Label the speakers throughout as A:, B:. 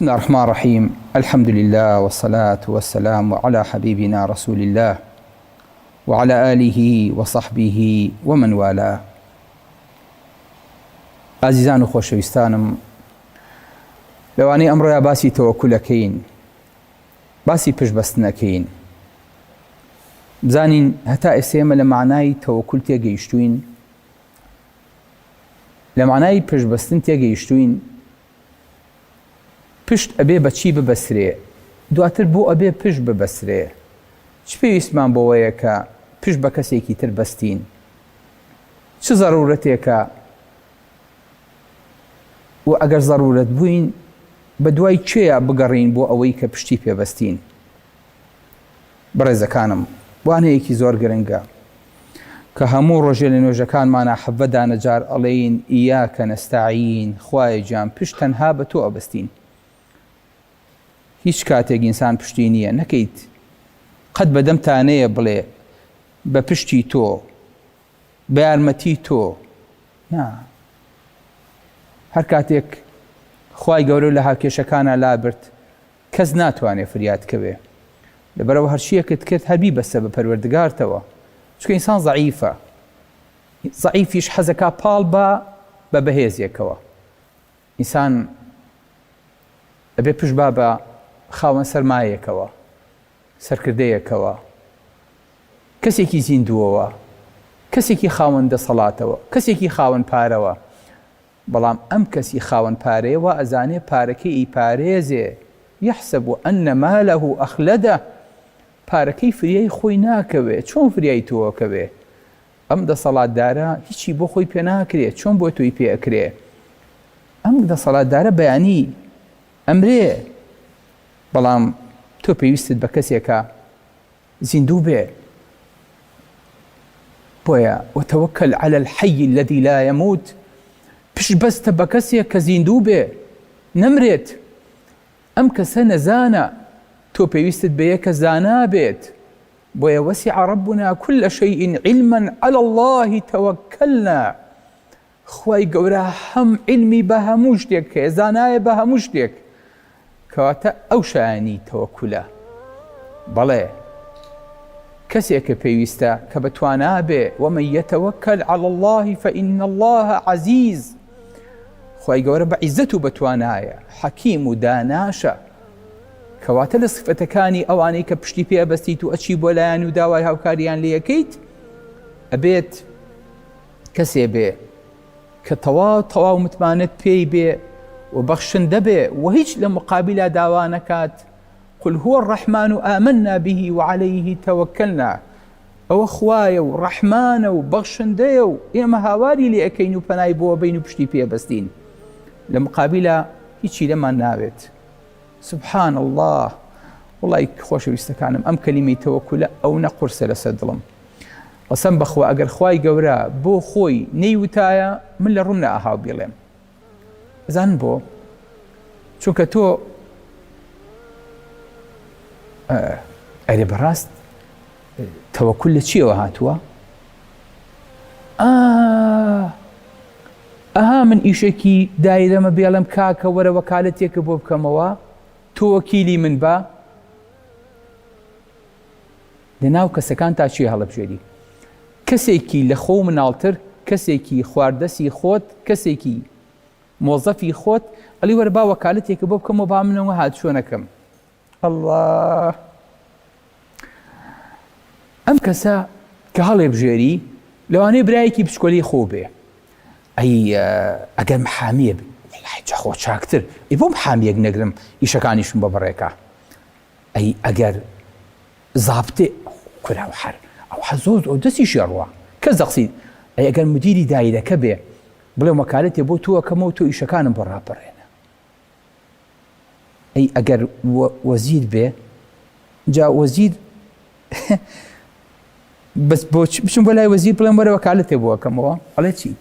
A: بسم الله الرحمن الرحيم. الحمد لله والصلاة والسلام على حبيبنا رسول الله وعلى آله وصحبه ومن والاه. عزیزان و خۆشەویستانم، لەوانەیە ئەمڕۆیە باسی تەوەکولەکەین، باسی پشتبەستنەکەین. بزانین هەتا ئێسێمە لە معنای تەوەکول تێگەیشتوین، لە معنای پشتبەستن تێگەیشتوین. پشت ئەبێ بە چی ببەسرێ، دواتر بۆ ئەبێ پشت ببەسرێ. چ پێویستمان بۆوەیە کە پشت بە کەسێکی تر بەستین؟ چ زەرورەتێکە؟ و ئەگەر زەرورەت بووین بە دوای چێە بگەڕین بۆ ئەوەی کە پشتی پێبەستین؟ بەڕێزەکانم، وانەیەکی زۆر گرنگە کە هەموو ڕۆژێ لە نوێژەکانمانە حەڤەدا نەجار ئەڵێین ئیاکە نەستەعین، خوایە گیان پشت تەنها بە تۆ ئەبەستین. هیچ کاتێک ئینسان پشتی نییە نەکەیت قەت بەدەمتانەیە بڵێ بە پشتی تۆ، بە یارمەتی تۆ. نا، هەر کاتێک خوای گەورە لە هاوکێشەکانە لابرد کەس ناتوانێت فریاد کەوێ، لەبەرەوە هەرچیەکت کرد هەبی بەسە بە پەروەردگارتەوە، چونکە ئینسان زەعیفە، زەعیفیش حەزەکا پاڵ بە بەهێزیەکەوە. ئینسان ئەبێ پشت بە خاوەن سەرمایەکەوە، سەرکردەیەکەوە، کەسێکی زیندووەوە، کەسێکی خاوەن دەسەڵاتەوە، کەسێکی خاوەن پارەوە. بەڵام ئەم کەسی خاوەن پارەیەوە ئەزانێ پارەکەی ئیپارێزێ، یەحسەب ئەنە مالەه ئەخلەدە، پارەکەی فریای خۆی ناکەوێ. چۆن فریای تۆکەوێ؟ ئەم دەسەڵاتدارە هیچی بۆ خۆی پێ ناکرێت، چۆن بۆ تۆی پێ ئەکرێ؟ ئەم دەسەڵاتدارە بەیانی ئەمرێ، بەڵام تۆ پێویستت بە کەسێکە زیندوو بێ. بۆیە وتەوەکەل عەلە الحەی الەذی لا یەموت، پشت بەستە بە کەسێک کە زیندوو بێ، نەمرێت. ئەم کەسە نەزانە، تۆ پێویستت بە یەکە زانا بێت. بۆیە وەسیع رەبنا كل شەیء علما عەلى الله تەوەکەلنا. خوای گەورە هەم علمی بە هەموو شتێک هەیە، زانایە بە هەموو شتێک، کەواتە ئەو شایانی تەوەکولە. بەڵێ کەسێکە پێویستە کە بەتوانا بێ، ومن یتەوەکەل عەلى الله فإن الله عەزیز. خوای گەورە بە عیزەت و بەتوانایە، حەکیم و داناشە. کەواتە لە سفەتەکانی ئەوانەی کە پشتی پێ ئەبەستیت و ئەچی بۆ لایەن و داوای هاوکاریان لێ یەکەیت، ئەبێت کەسێ بێ کە تەواو متمانەت پێی بێ و بەخشندە بێ و هیچ لە مقابلا داوا نەکات. قل هو الرحمن آمنا به وعليه توكلنا. ئەوە خوایە و ڕەحمانە و بەخشندەیە و ئێمە هاواری لێ ئەەکەین و پەنای بۆ بین و پشتی پێبەستین. لە مقابلا هیچی لەمان ناوێت. سبحان الله. وڵی خۆشەویستەکانم، ئەم کەلیمەی تەوەکولە ئەو نەقورسە لەسەر دڵم. قەسەم بەخوا ئەگەر خوای گەورە بۆ خۆی نەیوتایە من لە ڕووم نەئەهاو بێڵێم. زان بۆ؟ چونکە تۆ ئەرێ بەڕاست تەوەکول لە چیەوە هاتووە؟ ئەها من ئیشێکی دایرەمە بێڵم کاکە وەرە وەکالەتێکە بۆ بکەمەوە، تۆ وەکیلی من بە. لەناو کەسەکان تا چی هەڵەبژێری؟ کەسێکی لە خۆ مناڵتر، کەسێکی خواردەسی خۆت، کەسێکی مۆزەفی خۆت ئەڵی وەرە با وەکالەتێکە بۆ بکەمەوە، با منەوە هات چۆنەکەم. الله، ئەم کەسە کە هەڵێ بژێری لەوانەیە برایەکی پشکۆلی خۆ بێ. ئەگەر محامیە بێ خۆ چاکتر، ئەی بۆ محامیەک نەگرم ئیشەکانیشم بە بەڕێکە. ئەگەر زابتێ کوراو هەر ئەو حەزۆز ئەو دەستی شێڕوە کەس دەقسید. ئەگەر مدیری دایرەکە بێ بڵێ وەکالەتێ بۆ تۆکەمەوە تۆ ئیشەکانم بۆ ڕاپەڕێنە. ئەگەر وەزیر بێ، جا وەزیر بەس بچم بۆ لای وەزیر بڵێم وەرە وەکالەتێ بۆ ئەەکەمەوە، ئەڵێ چی؟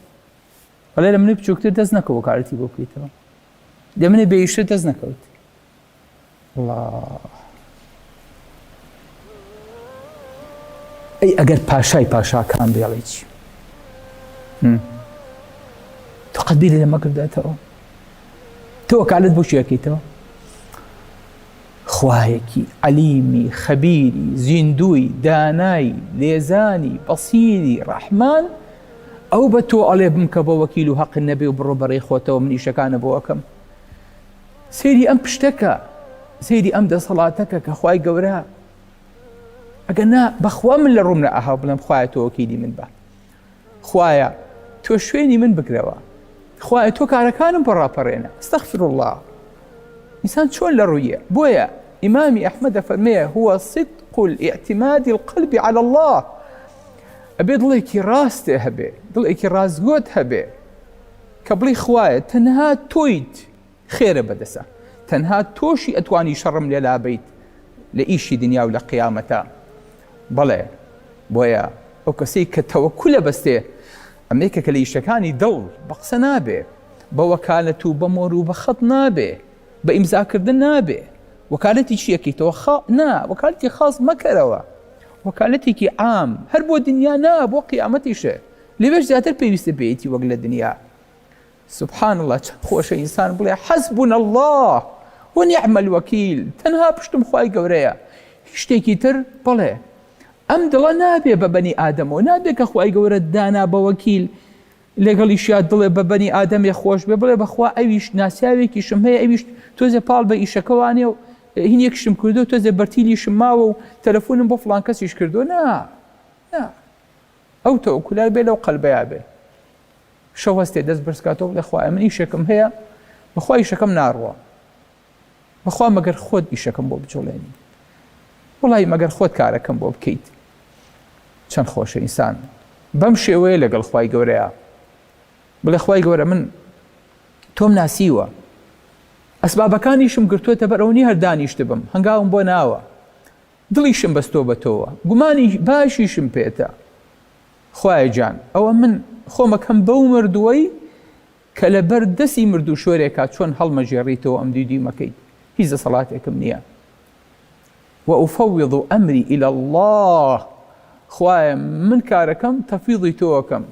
A: ئەڵێ لە منی بچووکتر دەست نەکە وەکالەتی بۆ بکەیتەوە، لە منێ بێئیشتر دەست نەکەوت. الله، ئەگەر پاشای پاشاکان بێڵێ چی؟ تۆ قەت بیری لەمە کردێتەوە؟ تۆ وەکالەت بۆ چی ئەەکەیتەوە؟ خوایەکی عەلیمی خەبیری زیندووی دانایی لێزانی بەسیری ڕەحمان ئەو بە تۆ ئەڵێ بمکە بە وەکیل و حەق نەبێ و بڕۆ بەڕێی خۆتەوە من ئیشەکانە بۆ ئەەکەم. سەیری ئەم پشتەکە، سەیری ئەم دەسەڵاتەکە کە خوای گەورە ئەگەر نا بەخوا من لە ڕووم نە ئاها بڵێم خوایە تۆ وەکیلی من بە، خوایە تۆ شوێنی من بگرەوە، خوایە تۆ کارەکانم بەڕاپەڕێنە. ئەستەغفر الله. ئینسان چۆن لە ڕوویە؟ بۆیە ئیمامی ئەحمەد دەفەرمێ هو صدق الاعتماد القلب على الله. ئەبێ دڵێکی ڕاستێ هەبێ، دڵێکی ڕاستگۆت هەبێ کە بڵی خوایە تەنها تۆیت خێرە بەدەسە، تەنها تۆشی ئەتوانی شەڕم لێلا بیت لە ئیشی دنیا و لە قیامەتە. بەڵێ بۆیە ئەو کەسەی کە تەوەکولە بەستێ ئەمێکە کە لە ئیشەکانی دڵ بە قسە نابێ، بە وەکالەت و بە مۆر و بە خەت نابێ، بە ئیمزاکردن نابێ. وەکالەتی چیەکەیتەوە؟ نا، وەکالەتی خاص مەکەرەوە، وەکالەتێکی عام هەر بۆ دنیا نا، بۆ قیامەتیشە. لێوێش زیاتر پێویستە بێتی وەک لە دنیا. سبحان الله، چەند خۆشە ئینسان بڵێ حەسبونا الله ونعم الوەکیل، تەنها پشتم خوای گەورەیە، هیچ شتێکی تر بڵێ. ئەم دڵە نابێ بە بەنی ئادەمەوە، نابێ کە خوای گەورە دانا بە وەکیل لەگەڵیشیا دڵێ بە بەنی ئادەمێ خۆش بێ، بڵێ بەخوا ئەویش ناسیاوێکیشم هەیە، ئەویش تۆزێ پاڵ بە ئیشەکەوانێ و هینێکشم کردو، تۆزێ بەرتیلیشم ماوە و تەلەفۆنم بۆ فڵان کەسیش کردو. نا، ئەو تەوەکولار بێ لەو قەلبەیە بێ. شەو هەستێ دەست بەرزکاتەوە بڵێ خوایە من ئیشەکەم هەیە، بەخوا ئیشەکەم ناڕوە، بەخوا مەگەر خۆت ئیشەکەم بۆ بجوڵێنی، وڵی مەگەر خۆت کارەکەم بۆ بکەیت. چەند خۆشە ئینسان بەم شێوەیە لەگەڵ خوای گەورەیە بڵێ خوای گەورە من تۆم ناسیوە، ئەسبابەکانیشم گرتووەتە بەرەوەنی هەر دانیشت بم، هەنگاوم بۆ ناوە، دڵیشم بەستۆ بە تۆوە، گومانی باشیشم پێێتە. خوایە جان ئەوە من خۆمەکەم بەو مردووەی کە لەبەر دەستی مردوو شۆرێکا چۆن هەڵمەژێڕیتەوە ئەم دیدی مەکەیت، هیچ دەسەڵاتێکم نییە. وأفوض أمري إلى الله. خوایە من کارەکەم تەفویضی تۆوەکەم،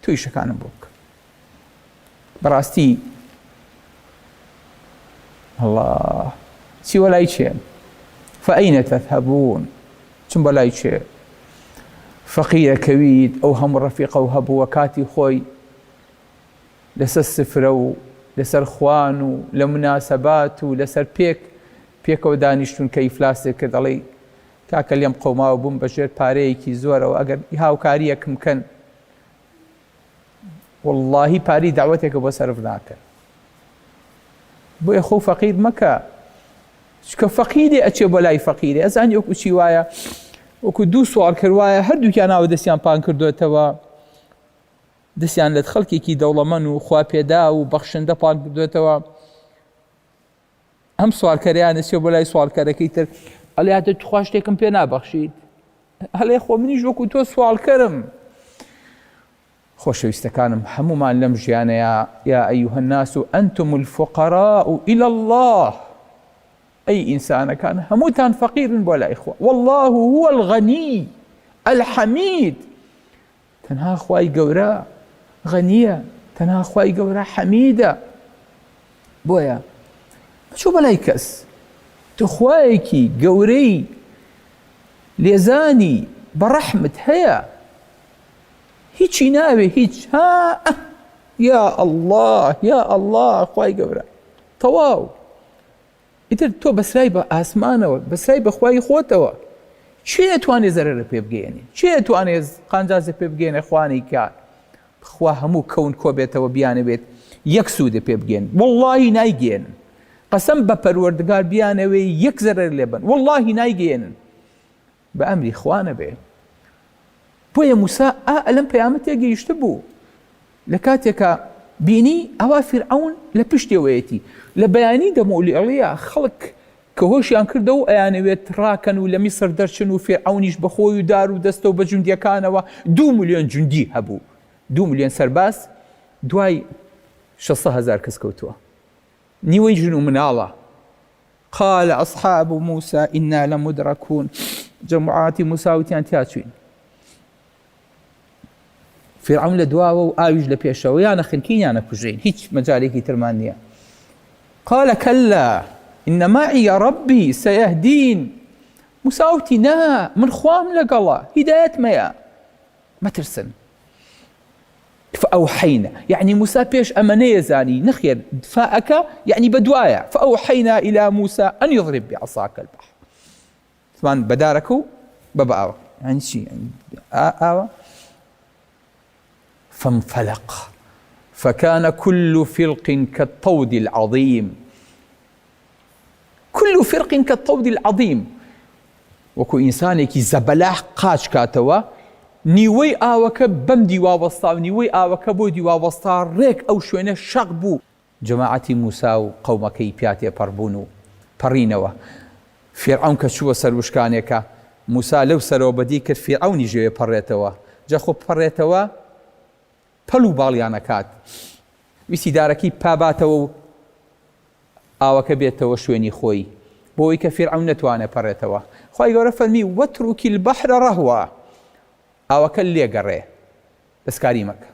A: تۆ ئیشەکانم بۆ بکە. بەڕاستی الله چی وەلای چێ؟ فأين تذهبون؟ چم بەلای چێ؟ فەقیرەکەویت ئەو هەموو ڕەفیقە و هەبووە کاتی خۆی لەسەر سفرە و لەسەر خوان و لە مناسەبات و لەسەر پێکەوە دانیشتون کە ئیفلاسێک کرد، دەڵێ کاکە لێم قەوماوە بووم بەژێر پارەیەکی زۆرەوە، ئەگەر هاوکاریەکم کەن واللهی پاری داوەتێکە بۆ سەرف ناکەن. بۆیە خۆ فەقیر مەکە، چکە فەقیرێ ئەچێ بۆ لای فەقیرێ. ئەزانی وەکو چی وایە، وەکو دوو سوال کردوایە هەردووکیان ناوە دەستیان پان کردوێتەوە، دەستیان لە خەڵکێکی دەوڵەمەند و خواپێدا و بەخشندە پان کردوێتەوە. ئەم سوالکەریان دەچێ بۆ لای سوالکەرەکەی تر، ئەڵێ هاتە توخوا شتێکم پێ نابەخشیت، هەڵێ خۆ منیش وەکو تۆ سوالکەرم. خۆشەویستەکانم هەمومان لەم ژیانەیە یا ئەیوهە الناس ئەنتم الفقراء إلى الله. ئەی ئینسانەکان هەمووتان فەقیرن بۆ لای خوا، والله هو الغني الحميد. تەنها خوای گەورە غەنیە، تەنها خوای گەورە حەمیدە. بۆیە بچوو بەلای کەس، تو خوایەکی گەورەی لێزانی بەڕەحمت هەیە، هیچی ناوێ، هیچ یا الله یا الله خوای گەورە تەواو. ئیتر تۆ بەسرای بە ئاسمانەوە، بەسرای بە خوای خۆتەوە، چێ ئەتوانێ زەرەرە پێ بگەێنێ؟ چێ ئەتوانێ قانجازە پێ بگەێنێ خوانی کات؟ خوا هەموو کەون کۆ بێتەوە بیانە بێت یەک سوودە پێ بگەێن، واللهی نایگەێنن. قەسەم بە پەروەردگار بیانەوەی یەک زەرەر لێبن، واللهی نایگەێنن، بە ئەمری خوانە بێ. بۆیە موسا ئەلەم پەیامەتێک گەیشتە بوو لە کاتێکە بینی ئەوا فیرعەون لە پشتێوەیەتی، لە بەیانی دەمەولیڵەیە خەڵک کە هۆشیان کردە و ئەیانەوێت ڕاکەن و لە میسر دەرچن و فیرعەونیش بەخۆی و دار و دەستە و بە جوندیەکانەوە 2 ملیۆن جوندی هەبوو، 2 ملیۆن سەرباز، دوای 600,000 کەس کەوتووە، نیوەی ژن و مناڵە. قال أصحاب موسى إنا لمدركون. جەماعەتی موسا وتیان تیا چوین. فیرعەون لە دواوە و ئاویش لە پێشەوە، یانە خنکین یانە کوژین، هیچ مەجالێکی ترمان نییە. قال كلا إن معي ربي سيهدين. موسى وتی نا من خوام لەگەڵە هیدایەت مەیە مەترسن. فأوحينا يعني موسى بيش أمنية زاني نخير دفاعك يعني بدوايا. فأوحينا إلى موسى أن يضرب بعصاك البحر. طبعا بداركو بابا يعني شيء يعني فانفلق فكان كل فرق كالطود العظيم. كل فرق كالطود العظيم. وكو إنسانك زبلاح قاش كاتوا نیوەی ئاوەکە بەم دیوا وەستا و نیوەی ئاوەکە بۆ دیوا وەستا ڕێک ئەو شوێنە شەق بوو. جەماعەتی موسا و قەومەکەی پیاتێ پەڕبوون و پەڕینەوە. فێرعەون کە چووە سەر وشکانێکە موسا لەو سەرەوە بەدی کرد فێرعەونی ژێوێ پەڕێتەوە. جا خۆ پەڕێتەوە پەل و باڵیان ئەکات. ویستی دارەکەی پاباتەوە و ئاوەکە بێتەوە شوێنی خۆی بۆ ئەوەی کە فێرعەون نەتوانێت پەڕێتەوە. خوای گەورە فەرمی وەتروکی البەحر ڕەهوا. ئاوەکە لێگەڕێ دەستکاری مەکە.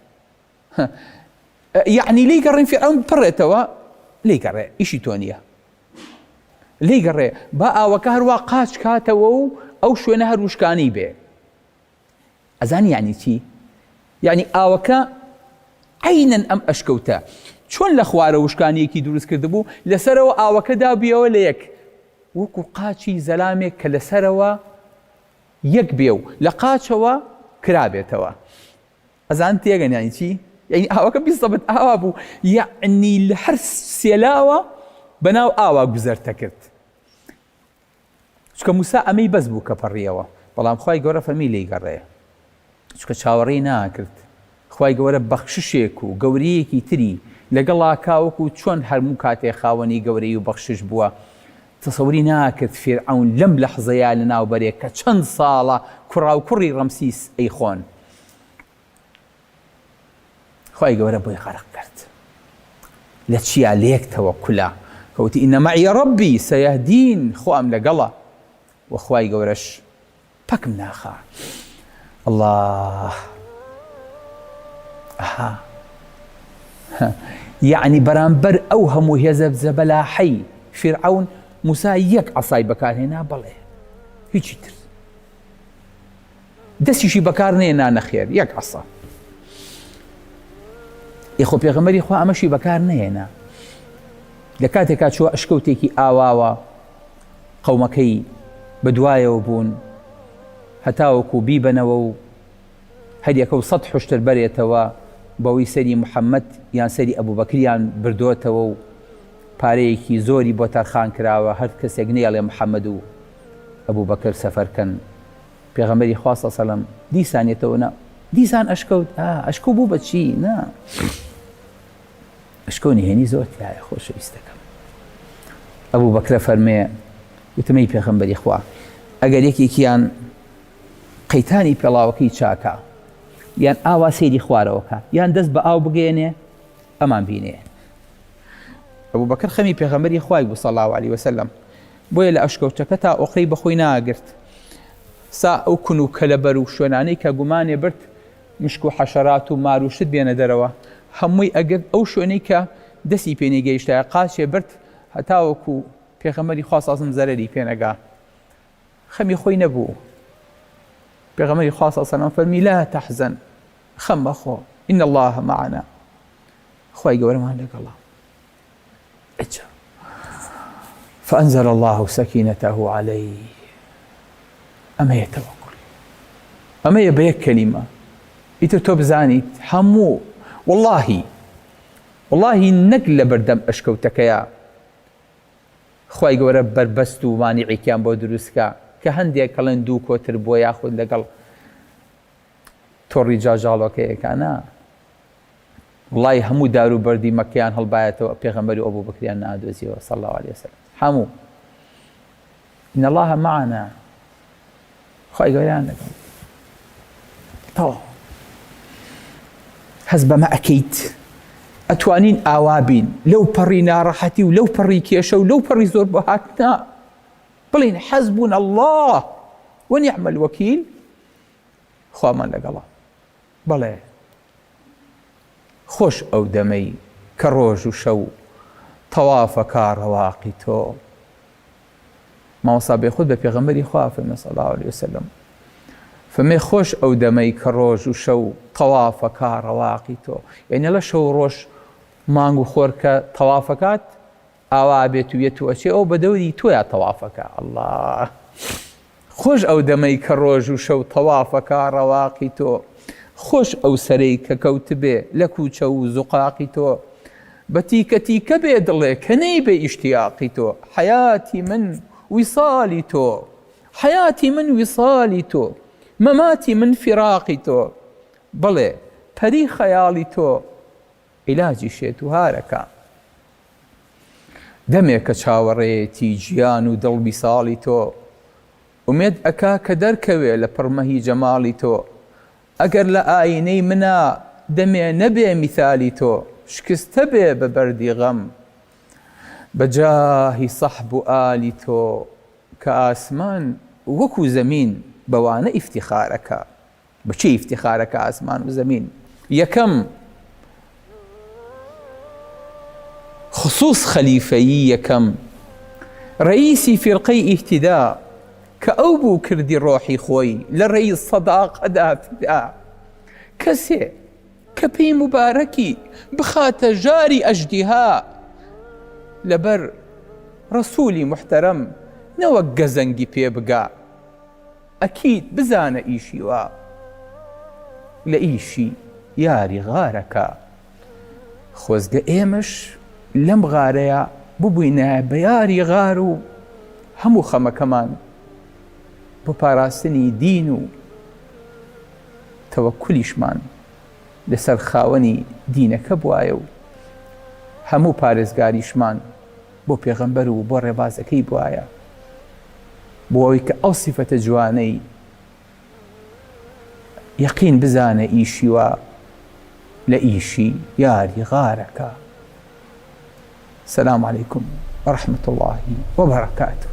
A: یعنی لێی گەڕێن فێرعەون بپڕێتەوە لێی گەڕێ ئیشی تۆ نییە لێی گەڕێ با ئاوەکە هەروە قاچ کاتەوە و ئەو شوێنە هەر وشکانی بێ. ئەزانی یعنی چی؟ یعنی ئاوەکە عینەن ئەم ئەشکەوتە چۆن لە خوارە وشکانیەکی دروست کردبوو لەسەرەوە ئاوەکە دابیەوە لە یەک وەکو قاچی زەلامێک کە لەسەرەوە یەک بێ و لە قاچەوە کرابێتەوە. ئەزان تێگەن یانی چی؟ یعنی ئاوەکە بیستەبت ئاوا بوو یعنی لە هەر سێلاوە بەناو ئاوا گوزەرتە کرد. چکە موسا ئەمەی بەس بوو کە پەڕیەوە بەڵام خوای گەورە فەرمی لێی گەڕێ چکە چاوەڕێی ناکرد. خوای گەورە بەخششێک و گەورەیەکی تری لەگەڵا کاوەکو چۆن هەرموو کاتێ خاوەنی گەورەی و بەخشش بووە تەسەوری ناکرد فێرعەون لەم لەحزەیە لەناوبەرێ کە چەند ساڵە کوڕا و کوڕی ڕەمسیس ئەیخۆن. خوای گەورە بۆی غەرق کرد لە چیا لە یەک تەوەکولا کەوتی ئینە مەعی ڕەبی سەیەهدین خۆم لەگەڵە و خوای گەورەش پەکم ناخا. الله ئەها یعنی بەرامبەر ئەو هەموو هێزە زەبەلاحەی فێرعەون موسا یەک عەسای بەکارهێنا بەڵێ هیچی تر دەستیشی بەکار نێنا نەخێر یەک عەسا. خۆ پێغەمبەری خوا ئەمەشی بەکار نەهێنا لە کاتێکا چووە ئەشکەوتێکی ئاواوە قەومەکەی بەدوایەوە بوون هەتاوەکو بیبەنەوە و هەریەکە و سەد حوشتر بەرێتەوە بەوەی سەری محەممەد یان سەری ئەبوبەکریان بردوتەوە و پارەیەکی زۆری بۆ تەرخان کراوە هەر کەسێک نێڵێ محەممەد و ئەبوبەکر سەفەرکەن. پێغەمبەری خوا سەڵ سەلەم دیسانێتەوە نا دیسان ئەشکەوت ئەشکۆ بوو بە چی نا ئەشکۆ نهێنی زۆر تایە خۆشەویستەکەم. ئەبوبەکرە فەرمێ وتمەی پێغەمبەری خوا ئەگەر یەکێکیان قەیتانی پێڵاوەکەی چاکە یان ئاوا سەیری خوارەوەکە یان دەست بە ئاو بگێنێ ئەمان بینێ. ئەبوبەکر خەمی پێغەمبەری خوای بوو صلی الله علیه وسلم بۆیە لە ئەشکەوتەکە تا ئۆقرەی بەخۆی ناگرت سا ئەو کون و کەلەبەر و شوێنانەی کە گومانێ برد مشک و حەشەرات و مار و شت بێنە دەرەوە هەمووی ئەگەر ئەو شوێنەی کە دەستی پێنی گەیشتایە قاچێ برد هەتاوەکو پێغەمبەری خوا سازم زەرەری پێنەگا خەمی خۆی نەبوو. پێغەمبەری خوا صلی الله علیه و فەرمی لا تەحزەن خەم مەخۆ ئین الله معنا خوای گەورەمان لەگەڵە. فأنزل الله سكينته عليه. أما يتوكل أما يبيك كلمة إتو بزانيت حمو والله نقل بردم أشكوتك يا خواي قورة بربستو مانعي كان بو دروسكا كهندي كلن دو كوتر بو ياخد لقل توري جاجالوك كانا والله همو دارو بردي مكيان هالبايتو بيغمبري أبو بكريان نادوزي صلى الله عليه وسلم حمو إن الله معنا خواهی گەورەیان لەگەڵ تەواو هەز بەمە ئەکەیت ئەتوانین ئاوا بین لەو پەڕی ناڕەحەتی و لەو پەڕی کێشە و لەو پەڕی زۆر بۆ هاتنا بڵێن حەسبونا الله وەنیعم الوەکیل خوامان لەگەڵە. بەڵێ خۆش ئەو دەمەی کە ڕۆژ و شەو تەوافە کاڕەواقی تۆ ماوەسا بێخود بە پێغەمبەری خوا فەرمێ صلی الله علیه وسلم فەرمێ خۆش ئەو دەمەی کە ڕۆژ و شەو تەوافەکە ڕەواقی تۆ، یعنی لە شەو ڕۆژ مانگ و خۆر کە تەوافەکات ئاوا بێت و یەت و ئەچێ ئەو بە دەوری تۆیە تەوافەکە. ئەڵڵا خۆش ئەو دەمەی کە ڕۆژ و شەو تەوافەکە ڕەواقی تۆ، خۆش ئەو سەرەی کە کەوت بێ لە کوچە و زوقاقی تۆ، بە تیکە تیکە بێ دڵێ کە نەی بێ ئیشتیاقی تۆ، حەیاتی من ویسالی تۆ، حەیاتی من ویسالی تۆ، مەماتی من فیراقی تۆ، بڵێ پەری خەیاڵی تۆ عیلاجی شێت و هارەکە. دەمێک کە چاوەڕێتی گیان و دڵبی ساڵی تۆ، ئومێد ئەکا کە دەرکەوێ لە پڕمەهی جەماڵی تۆ، ئەگەر لە ئاینەی منە دەمێ نەبێ میثالی تۆ، شکستە بێ بە بەردی غەم بە جاهی سەحب و ئالی تۆ، کە ئاسمان وەکو زەمین بەوانە ئیفتیخارەکە. بەچی ئیفتیخارەکە ئاسمان و زەمین؟ یەکەم خصوص خەلیفەیی یەکەم ڕئیسی فیرقەی ئیهتیدا کە ئەو بوو کردی ڕۆحی خۆی لە ڕێی سەداقەدا فدا، کەسێ کە پێی مبارەکی بخاتە ژاری ئەژدیها لەبەر ڕەسوولی محتەرەم نەوەک گەزەنگی پێ بگا، ئەکید بزانە ئیشی وا لە ئیشی یاری غارەکە. خۆزگە ئێمەش لەم غارەیە ببووینە بە یاری غار و هەموو خەمەکەمان بۆ پاراستنی دین و تەوەکولیشمان لەسەر خاوەنی دینەکە بوایە و هەموو پارێزگاریشمان بۆ پێغەمبەر و بۆ ڕێبازەکەی بوایە، بۆ ئەوەی کە ئەو سیفەتە جوانەی یەقین بزانە ئیشی وە لە ئیشی یاری غارەکە. سلام علیکم ورحمة الله وبركاته.